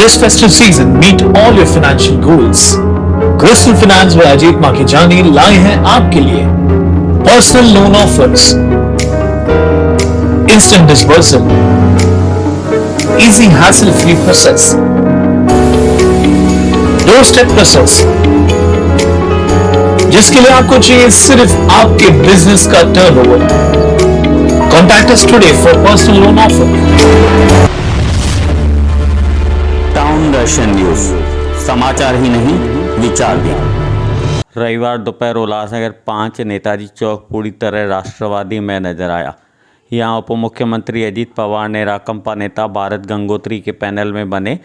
This festive season, meet all your financial goals. Crystal Finance व अजीत माखीजानी लाए हैं आपके लिए personal loan offers, instant disbursal, easy hassle-free process, doorstep process, जिसके लिए आपको चाहिए सिर्फ आपके बिजनेस का turnover. Contact us today for personal loan offer. Town Darshan news, समाचार ही नहीं विचार भी। रविवार दोपहर उल्लासनगर 5 नेताजी चौक पूरी तरह राष्ट्रवादी में नजर आया। यहां उप मुख्यमंत्री अजीत पवार ने राकंपा नेता भारत गंगोत्री के पैनल में बने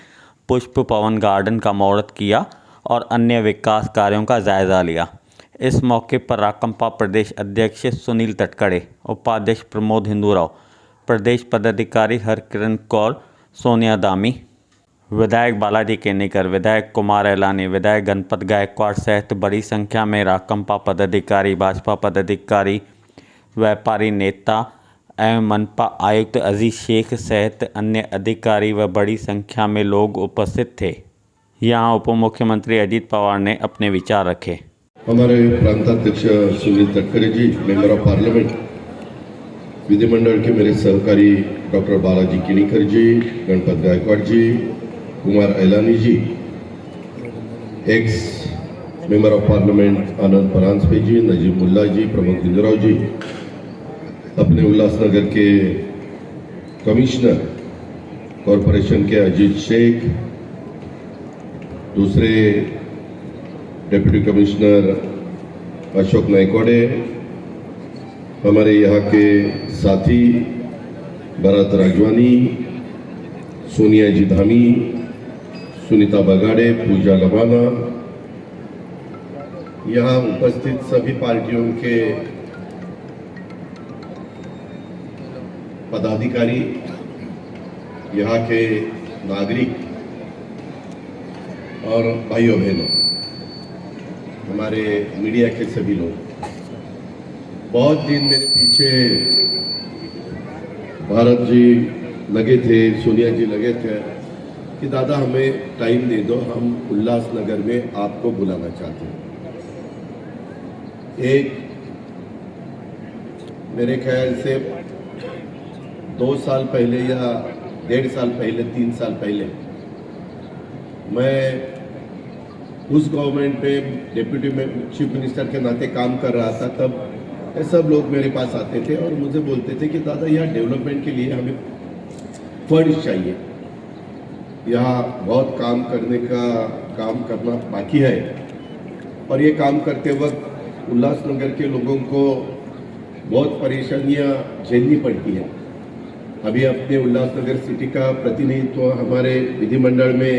पुष्प पवन गार्डन का मुहूर्त किया और अन्य विकास कार्यों का जायजा लिया। इस मौके पर राकंपा प्रदेश अध्यक्ष सुनील तटकरे, उपाध्यक्ष प्रमोद हिंदूराव, प्रदेश पदाधिकारी हरकिरण कौर, सोनिया दामी, विधायक बालाजी केनेकर, विधायक कुमार एलानी, विधायक गणपत गायकवाड़ सहित बड़ी संख्या में राकंपा पदाधिकारी, भाजपा पदाधिकारी, व्यापारी नेता एवं मनपा आयुक्त अजीज शेख सहित अन्य अधिकारी व बड़ी संख्या में लोग उपस्थित थे। यहां उप मुख्यमंत्री अजीत पवार ने अपने विचार रखे। हमारे प्रांताध्यक्ष Sunil Tatkare ji, member of parliament, विधिमंडल के मेरे सहकारी doctor Balaji Kenekar ji, Ganpat Gaikwad ji, Kumar Ailani ji, ex member of parliament Anand Paranjpe ji, Najeeb Mulla ji, Pramod Hindurao ji, अपने उल्लासनगर के कमिश्नर कॉरपोरेशन के अजीज शेख, दूसरे डिप्टी कमिश्नर अशोक नायकवाड़े, हमारे यहाँ के साथी भरत राजवानी, सोनिया जी धामी, सुनीता बगाड़े, पूजा लबाना, यहाँ उपस्थित सभी पार्टियों के पदाधिकारी, यहाँ के नागरिक और भाइयों बहनों, हमारे मीडिया के सभी लोग, बहुत दिन मेरे पीछे भारत जी लगे थे, सोनिया जी लगे थे कि दादा हमें टाइम दे दो, हम उल्लासनगर में आपको बुलाना चाहते हैं। एक मेरे ख्याल से 2 साल पहले या 1.5 साल पहले, 3 साल पहले मैं उस गवर्नमेंट में डिप्टी चीफ मिनिस्टर के नाते काम कर रहा था। तब सब लोग मेरे पास आते थे और मुझे बोलते थे कि दादा यहाँ डेवलपमेंट के लिए हमें फंड्स चाहिए, यहाँ बहुत काम करना बाकी है और ये काम करते वक्त उल्लासनगर के लोगों को बहुत परेशानियाँ झेलनी पड़ती है। अभी अपने उल्लासनगर सिटी का प्रतिनिधित्व हमारे विधिमंडल में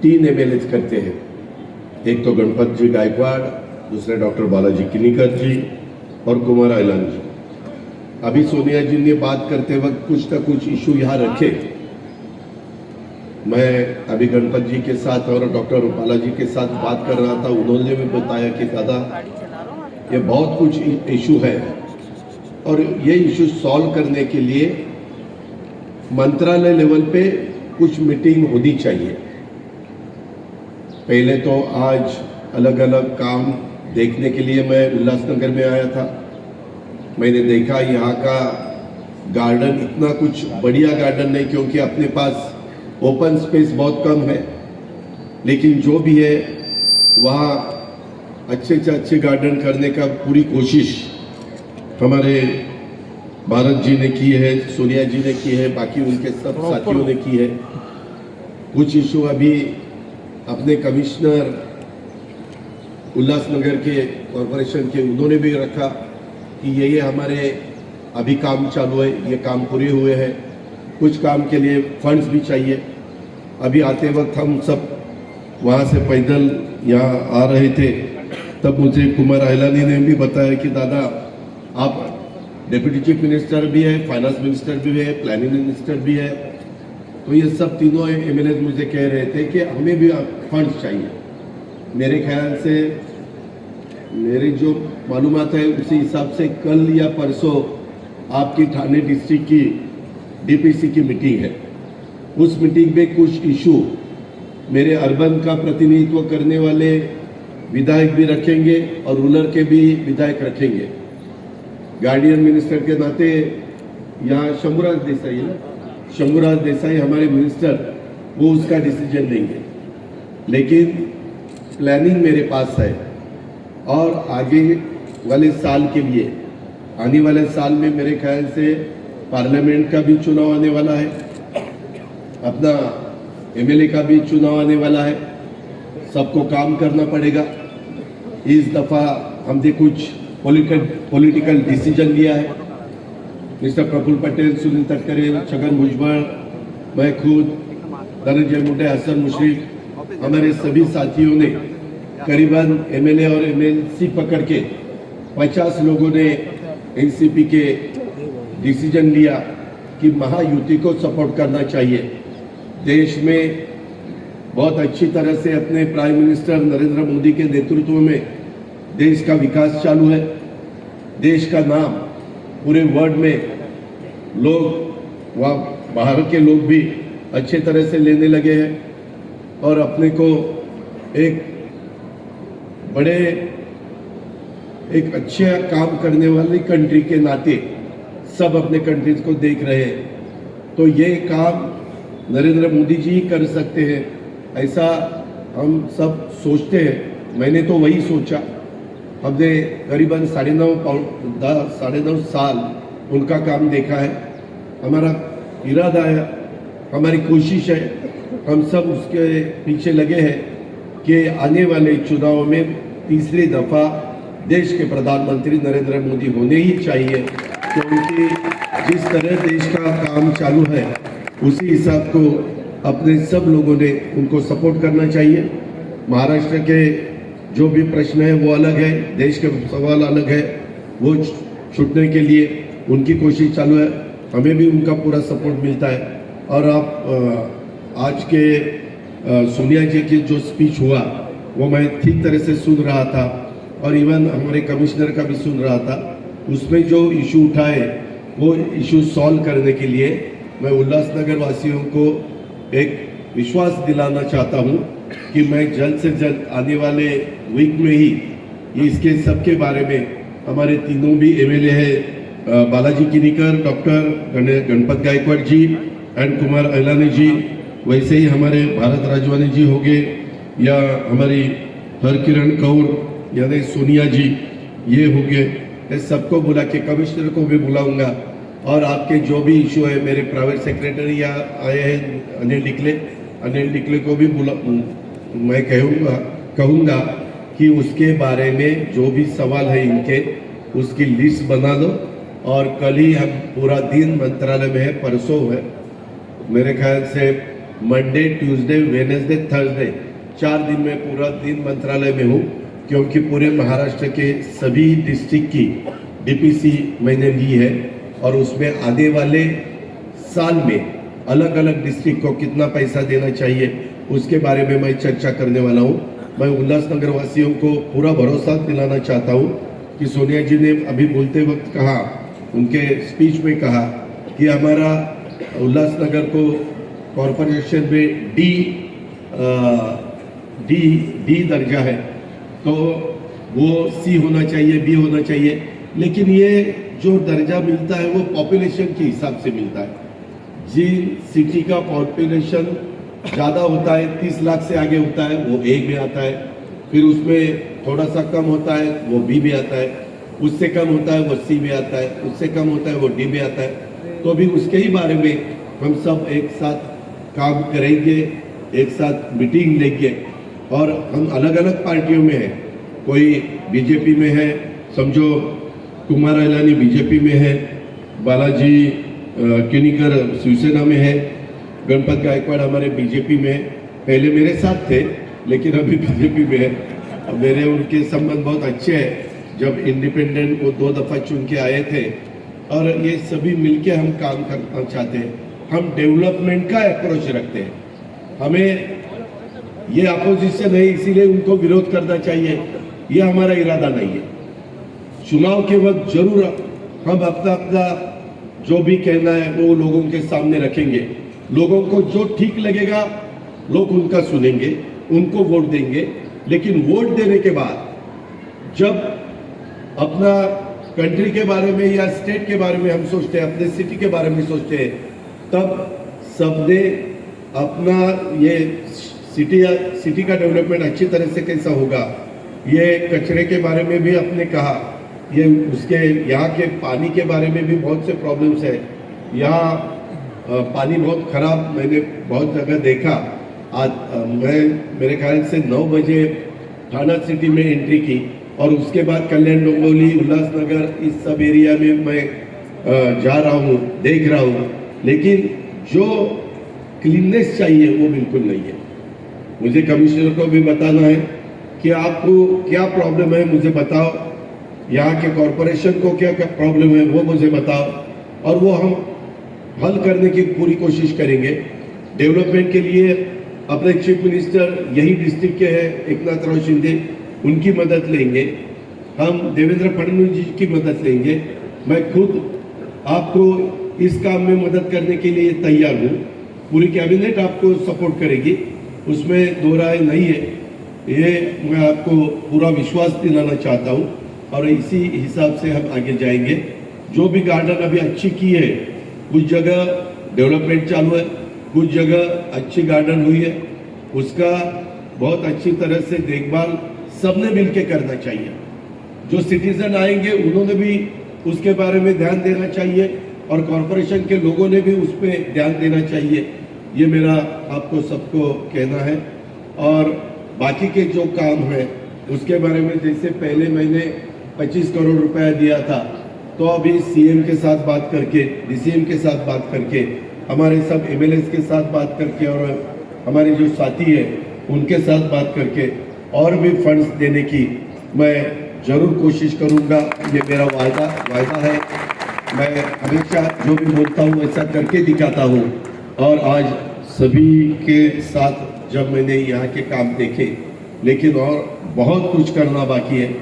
3 एमएलए करते हैं। एक तो गणपत जी गायकवाड़, दूसरे डॉक्टर बालाजी केनेकर जी और कुमार एलानी जी। अभी सोनिया जी ने बात करते वक्त कुछ ना कुछ इशू यहाँ रखे। मैं अभी गणपत जी के साथ और डॉक्टर बालाजी के साथ बात कर रहा था, उन्होंने भी बताया कि दादा ये बहुत कुछ इशू है और ये इशू सॉल्व करने के लिए मंत्रालय लेवल पे कुछ मीटिंग होनी चाहिए। पहले तो आज अलग अलग काम देखने के लिए मैं उल्लासनगर में आया था। मैंने देखा यहाँ का गार्डन इतना कुछ बढ़िया गार्डन नहीं, क्योंकि अपने पास ओपन स्पेस बहुत कम है, लेकिन जो भी है वहाँ अच्छे से अच्छे गार्डन करने का पूरी कोशिश हमारे भारत जी ने की है, सोनिया जी ने की है, बाकी उनके सब साथियों ने की है। कुछ इशू अभी अपने कमिश्नर उल्लासनगर के कॉरपोरेशन के उन्होंने भी रखा कि ये हमारे अभी काम चालू है, ये काम पूरे हुए हैं, कुछ काम के लिए फंड्स भी चाहिए। अभी आते वक्त हम सब वहाँ से पैदल यहाँ आ रहे थे, तब मुझे कुमार एलानी ने भी बताया कि दादा आप डिप्टी चीफ मिनिस्टर भी है, फाइनेंस मिनिस्टर भी है, प्लानिंग मिनिस्टर भी है, तो ये सब तीनों एमएलए मुझे कह रहे थे कि हमें भी फंड्स चाहिए। मेरे ख्याल से मेरी जो मालूमात है उसी हिसाब से कल या परसों आपकी ठाणे डिस्ट्रिक्ट की डीपीसी की मीटिंग है उस मीटिंग में कुछ इशू मेरे अर्बन का प्रतिनिधित्व करने वाले विधायक भी रखेंगे और रूरल के भी विधायक रखेंगे। गार्डियन मिनिस्टर के नाते यहाँ शंभुराज देसाई है, शंभुराज देसाई हमारे मिनिस्टर, वो उसका डिसीजन लेंगे। लेकिन प्लानिंग मेरे पास है और आगे वाले साल के लिए, आने वाले साल में मेरे ख्याल से पार्लियामेंट का भी चुनाव आने वाला है, अपना एमएलए का भी चुनाव आने वाला है, सबको काम करना पड़ेगा। इस दफा हमने कुछ पॉलिटिकल डिसीजन लिया है। मिस्टर प्रफुल्ल पटेल, सुनील तटकरे, छगन भुजबल, मैं खुद, धनंजय मुंडे, हसन मुश्रीफ, हमारे सभी साथियों ने करीबन एमएलए और एमएलसी पकड़ के 50 लोगों ने एनसीपी के डिसीजन लिया कि महायुति को सपोर्ट करना चाहिए। देश में बहुत अच्छी तरह से अपने प्राइम मिनिस्टर नरेंद्र मोदी के नेतृत्व में देश का विकास चालू है। देश का नाम पूरे वर्ल्ड में लोग, वहाँ बाहर के लोग भी अच्छे तरह से लेने लगे हैं और अपने को एक अच्छा काम करने वाली कंट्री के नाते सब अपने कंट्रीज को देख रहे हैं। तो ये काम नरेंद्र मोदी जी ही कर सकते हैं, ऐसा हम सब सोचते हैं। मैंने तो वही सोचा। हमने करीबन 9.5 साल उनका काम देखा है। हमारा इरादा है, हमारी कोशिश है, हम सब उसके पीछे लगे हैं कि आने वाले चुनाव में तीसरी दफा देश के प्रधानमंत्री नरेंद्र मोदी होने ही चाहिए, क्योंकि जिस तरह देश का काम चालू है उसी हिसाब को अपने सब लोगों ने उनको सपोर्ट करना चाहिए। महाराष्ट्र के जो भी प्रश्न है वो अलग है, देश के सवाल अलग है, वो छूटने के लिए उनकी कोशिश चालू है, हमें भी उनका पूरा सपोर्ट मिलता है। और आप आज के सोनिया जी की जो स्पीच हुआ वो मैं ठीक तरह से सुन रहा था और इवन हमारे कमिश्नर का भी सुन रहा था। उसमें जो इशू उठाए वो इशू सॉल्व करने के लिए मैं उल्लासनगर वासियों को एक विश्वास दिलाना चाहता हूं कि मैं जल्द से जल्द आने वाले वीक में ही इसके सबके बारे में, हमारे तीनों भी एमएलए है, बालाजी किनीकर, डॉक्टर गणपत गायकवाड़ जी एंड कुमार अलानी जी, वैसे ही हमारे भारत राजवानी जी हो गए या हमारी हरकिरण कौर यानी सोनिया जी ये हो गए, इस सबको बुला के कमिश्नर को भी बुलाऊंगा और आपके जो भी इशू है, मेरे प्राइवेट सेक्रेटरी या आए हैं अनिल डिकले को भी मैं कहूँगा कि उसके बारे में जो भी सवाल है इनके, उसकी लिस्ट बना दो और कल ही हम पूरा दिन मंत्रालय में है, परसों है मेरे ख्याल से मंडे, ट्यूसडे, वेडनेसडे, थर्सडे, 4 दिन में पूरा दिन मंत्रालय में हूँ, क्योंकि पूरे महाराष्ट्र के सभी डिस्ट्रिक्ट की डीपीसी मैंने ली है और उसमें आने वाले साल में अलग अलग डिस्ट्रिक्ट को कितना पैसा देना चाहिए उसके बारे में मैं चर्चा करने वाला हूँ। मैं उल्लासनगर वासियों को पूरा भरोसा दिलाना चाहता हूँ कि सोनिया जी ने अभी बोलते वक्त कहा, उनके स्पीच में कहा कि हमारा उल्लासनगर को कॉरपोरेशन में डी दर्जा है, तो वो सी होना चाहिए, बी होना चाहिए, लेकिन ये जो दर्जा मिलता है वो पॉपुलेशन के हिसाब से मिलता है। जिन सिटी का पॉपुलेशन ज़्यादा होता है, 30 लाख से आगे होता है, वो ए में आता है, फिर उसमें थोड़ा सा कम होता है वो बी में आता है, उससे कम होता है वो सी में आता है, उससे कम होता है वो डी में आता है। तो अभी उसके ही बारे में हम सब एक साथ काम करेंगे, एक साथ मीटिंग लेंगे और हम अलग अलग पार्टियों में हैं, कोई बीजेपी में है, समझो कुमार अलानी बीजेपी में है, बालाजी किनीकर शिवसेना में है, गणपत गायकवाड़ हमारे बीजेपी में है, पहले मेरे साथ थे लेकिन अभी बीजेपी में है। मेरे उनके संबंध बहुत अच्छे हैं, जब इंडिपेंडेंट को 2 दफ़ा चुन के आए थे और ये सभी मिलके हम काम करना चाहते हैं। हम डेवलपमेंट का अप्रोच रखते हैं, हमें ये अपोजिशन है इसीलिए उनको विरोध करना चाहिए, ये हमारा इरादा नहीं है। चुनाव के वक्त जरूर हम अपना जो भी कहना है वो लोगों के सामने रखेंगे, लोगों को जो ठीक लगेगा लोग उनका सुनेंगे, उनको वोट देंगे। लेकिन वोट देने के बाद जब अपना कंट्री के बारे में या स्टेट के बारे में हम सोचते हैं, अपने सिटी के बारे में सोचते हैं, तब सबने अपना ये सिटी का डेवलपमेंट अच्छी तरह से कैसा होगा, ये कचरे के बारे में भी आपने कहा, ये उसके यहाँ के पानी के बारे में भी बहुत से प्रॉब्लम्स है। यहाँ पानी बहुत खराब मैंने बहुत जगह देखा। आज मैं मेरे ख्याल से 9 बजे थाना सिटी में एंट्री की और उसके बाद कल्याण डोंबिवली, उल्लासनगर, इस सब एरिया में मैं जा रहा हूँ, देख रहा हूँ, लेकिन जो क्लीननेस चाहिए वो बिल्कुल नहीं है। मुझे कमिश्नर को भी बताना है कि आपको क्या प्रॉब्लम है, मुझे बताओ। यहाँ के कॉरपोरेशन को क्या क्या प्रॉब्लम है वो मुझे बताओ, और वो हम हल करने की पूरी कोशिश करेंगे। डेवलपमेंट के लिए अपने चीफ मिनिस्टर यही डिस्ट्रिक्ट के हैं, एकनाथ राव शिंदे, उनकी मदद लेंगे। हम देवेंद्र फडणवीस जी की मदद लेंगे। मैं खुद आपको इस काम में मदद करने के लिए तैयार हूँ। पूरी कैबिनेट आपको सपोर्ट करेगी, उसमें दो राय नहीं है। ये मैं आपको पूरा विश्वास दिलाना चाहता हूँ और इसी हिसाब से हम आगे जाएंगे। जो भी गार्डन अभी अच्छी की है, कुछ जगह डेवलपमेंट चालू है, कुछ जगह अच्छी गार्डन हुई है, उसका बहुत अच्छी तरह से देखभाल सबने मिलकर करना चाहिए। जो सिटीजन आएंगे उन्होंने भी उसके बारे में ध्यान देना चाहिए और कॉरपोरेशन के लोगों ने भी उस पर ध्यान देना चाहिए। ये मेरा आपको सबको कहना है। और बाकी के जो काम है उसके बारे में, जैसे पहले मैंने 25 करोड़ रुपया दिया था, तो अभी सीएम के साथ बात करके, डीसीएम के साथ बात करके, हमारे सब एमएलएस के साथ बात करके और हमारे जो साथी है उनके साथ बात करके और भी फंड्स देने की मैं जरूर कोशिश करूंगा। ये मेरा वायदा है। मैं हमेशा जो भी बोलता हूँ ऐसा करके दिखाता हूँ। और आज सभी के साथ जब मैंने यहाँ के काम देखे, लेकिन और बहुत कुछ करना बाकी है।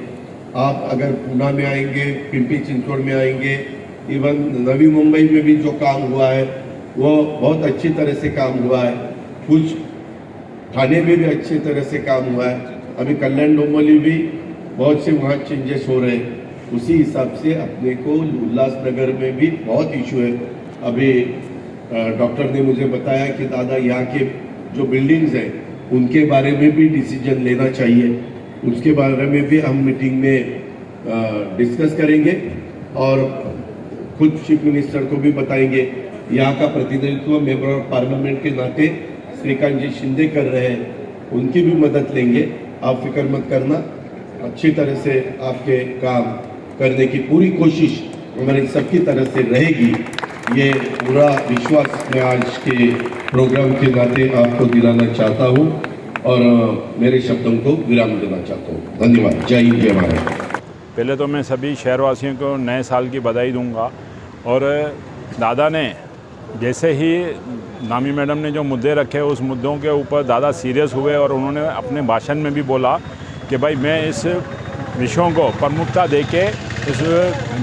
आप अगर पूना में आएंगे, पिंपरी चिंचवड़ में आएंगे, इवन नवी मुंबई में भी जो काम हुआ है वो बहुत अच्छी तरह से काम हुआ है। कुछ थाने में भी अच्छी तरह से काम हुआ है। अभी कल्याण डोंबिवली भी बहुत से वहाँ चेंजेस हो रहे हैं। उसी हिसाब से अपने को उल्लासनगर में भी बहुत इशू है। अभी डॉक्टर ने मुझे बताया कि दादा यहाँ के जो बिल्डिंग्स हैं उनके बारे में भी डिसीजन लेना चाहिए। उसके बारे में भी हम मीटिंग में डिस्कस करेंगे और खुद चीफ मिनिस्टर को भी बताएंगे। यहाँ का प्रतिनिधित्व मेंबर ऑफ पार्लियामेंट के नाते श्रीकांत जी शिंदे कर रहे हैं, उनकी भी मदद लेंगे। आप फिक्र मत करना, अच्छी तरह से आपके काम करने की पूरी कोशिश हमारी सबकी तरफ से रहेगी। ये पूरा विश्वास मैं आज के प्रोग्राम के नाते आपको दिलाना चाहता हूँ और मेरे शब्दों को विराम देना चाहता हूँ। धन्यवाद। जय हिंद, जय भारत। पहले तो मैं सभी शहरवासियों को नए साल की बधाई दूंगा। और दादा ने जैसे ही नामी मैडम ने जो मुद्दे रखे उस मुद्दों के ऊपर दादा सीरियस हुए और उन्होंने अपने भाषण में भी बोला कि भाई मैं इस विषयों को प्रमुखता देके इस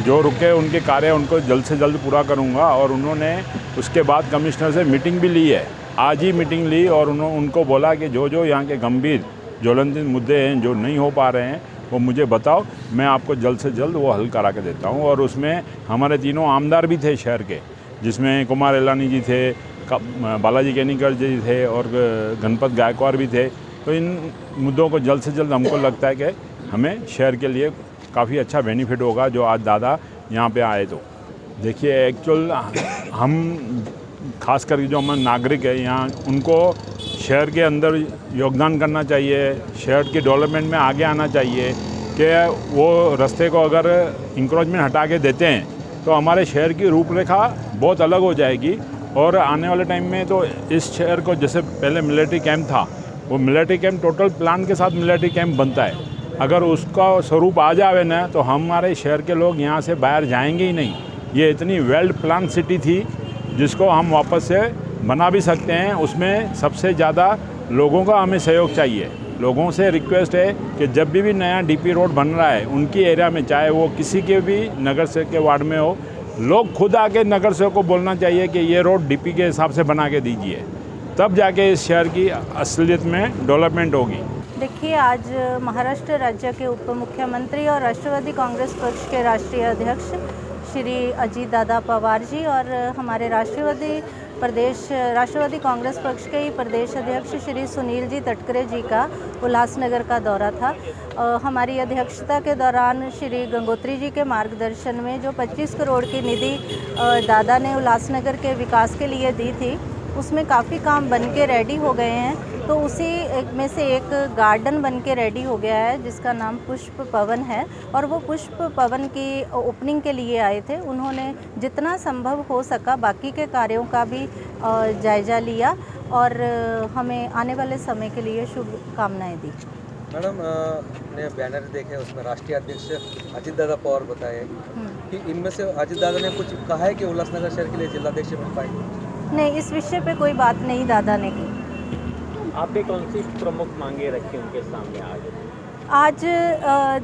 जो रुके उनके कार्य उनको जल्द से जल्द पूरा करूंगा। और उन्होंने उसके बाद कमिश्नर से मीटिंग भी ली है, आज ही मीटिंग ली और उनको बोला कि जो जो यहाँ के गंभीर ज्वलंत मुद्दे हैं जो नहीं हो पा रहे हैं वो मुझे बताओ, मैं आपको जल्द से जल्द वो हल करा के देता हूँ। और उसमें हमारे तीनों आमदार भी थे शहर के, जिसमें कुमार एलानी जी थे, बालाजी केनीकर जी थे और गणपत गायकवाड़ भी थे। तो इन मुद्दों को जल्द से जल्द हमको लगता है कि हमें शहर के लिए काफ़ी अच्छा बेनिफिट होगा जो आज दादा यहाँ पे आए। तो देखिए एक्चुअल हम खास करके जो हमारे नागरिक है यहाँ, उनको शहर के अंदर योगदान करना चाहिए, शहर के डेवलपमेंट में आगे आना चाहिए कि वो रास्ते को अगर इंक्रोचमेंट हटा के देते हैं तो हमारे शहर की रूपरेखा बहुत अलग हो जाएगी। और आने वाले टाइम में तो इस शहर को, जैसे पहले मिलिट्री कैंप था, वो मिलिट्री कैंप टोटल प्लान के साथ मिलिट्री कैंप बनता है। अगर उसका स्वरूप आ जावे ना तो हमारे शहर के लोग यहाँ से बाहर जाएंगे ही नहीं। ये इतनी वेल प्लान सिटी थी जिसको हम वापस से बना भी सकते हैं। उसमें सबसे ज़्यादा लोगों का हमें सहयोग चाहिए। लोगों से रिक्वेस्ट है कि जब भी नया डीपी रोड बन रहा है उनकी एरिया में, चाहे वो किसी के भी नगर से के वार्ड में हो लोग खुद आके नगर सेवक को बोलना चाहिए कि ये रोड डीपी के हिसाब से बना के दीजिए, तब जाके इस शहर की असलियत में डेवलपमेंट होगी। देखिए, आज महाराष्ट्र राज्य के उप मुख्यमंत्री और राष्ट्रवादी कांग्रेस पक्ष के राष्ट्रीय अध्यक्ष श्री अजीत दादा पवार जी और हमारे राष्ट्रवादी कांग्रेस पक्ष के ही प्रदेश अध्यक्ष श्री सुनील जी तटकरे जी का उल्लासनगर का दौरा था। हमारी अध्यक्षता के दौरान श्री गंगोत्री जी के मार्गदर्शन में जो 25 करोड़ की निधि दादा ने उल्लासनगर के विकास के लिए दी थी, उसमें काफ़ी काम बन के रेडी हो गए हैं। तो उसी में से एक गार्डन बन के रेडी हो गया है जिसका नाम पुष्प पवन है, और वो पुष्प पवन की ओपनिंग के लिए आए थे। उन्होंने जितना संभव हो सका बाकी के कार्यों का भी जायज़ा लिया और हमें आने वाले समय के लिए शुभकामनाएं दी। मैडम ने बैनर देखे, उसमें राष्ट्रीय अध्यक्ष अजीत दादा पवार बताए कि इनमें से अजीत दादा ने कुछ कहा है कि उल्लासनगर शहर के लिए जिलाध्यक्ष बन पाएंगे? नहीं, इस विषय पे कोई बात नहीं दादा ने की। आपने कौन सी प्रमुख मांगे रखी उनके सामने आज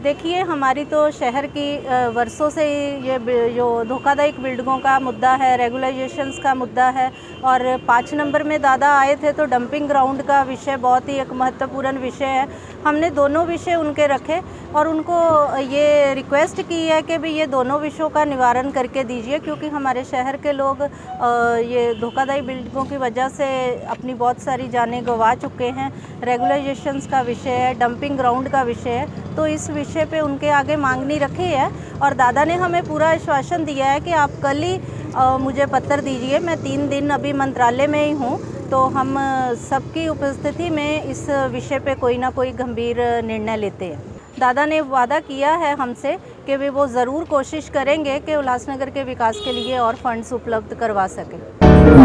देखिए, हमारी तो शहर की वर्षों से ये जो धोखादायक बिल्डिंगों का मुद्दा है, रेगुलाइजेशंस का मुद्दा है, और 5 नंबर में दादा आए थे तो डंपिंग ग्राउंड का विषय बहुत ही एक महत्वपूर्ण विषय है। हमने दोनों विषय उनके रखे और उनको ये रिक्वेस्ट की है कि भी ये दोनों विषयों का निवारण करके दीजिए, क्योंकि हमारे शहर के लोग ये धोखादायक बिल्डिंगों की वजह से अपनी बहुत सारी जानें गंवा चुके हैं। रेगुलाइजेशंस का विषय है, डंपिंग ग्राउंड का विषय है, तो इस विषय पे उनके आगे मांगनी रखी है और दादा ने हमें पूरा आश्वासन दिया है कि आप कल ही मुझे पत्र दीजिए। मैं 3 दिन अभी मंत्रालय में ही हूँ, तो हम सबकी उपस्थिति में इस विषय पे कोई ना कोई गंभीर निर्णय लेते हैं। दादा ने वादा किया है हमसे कि वो ज़रूर कोशिश करेंगे कि उल्लासनगर के विकास के लिए और फंड्स उपलब्ध करवा सकें।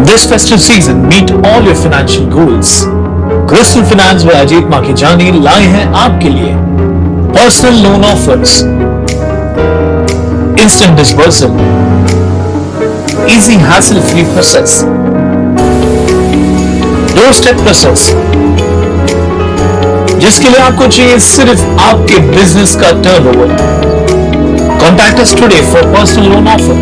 This festive season, meet all your financial goals. Crystal Finance व अजीत माखीजानी लाए हैं आपके लिए personal loan offers, instant disbursal, easy hassle free process, door step process, जिसके लिए आपको चाहिए सिर्फ आपके बिजनेस का turnover. Contact us today for personal loan offer.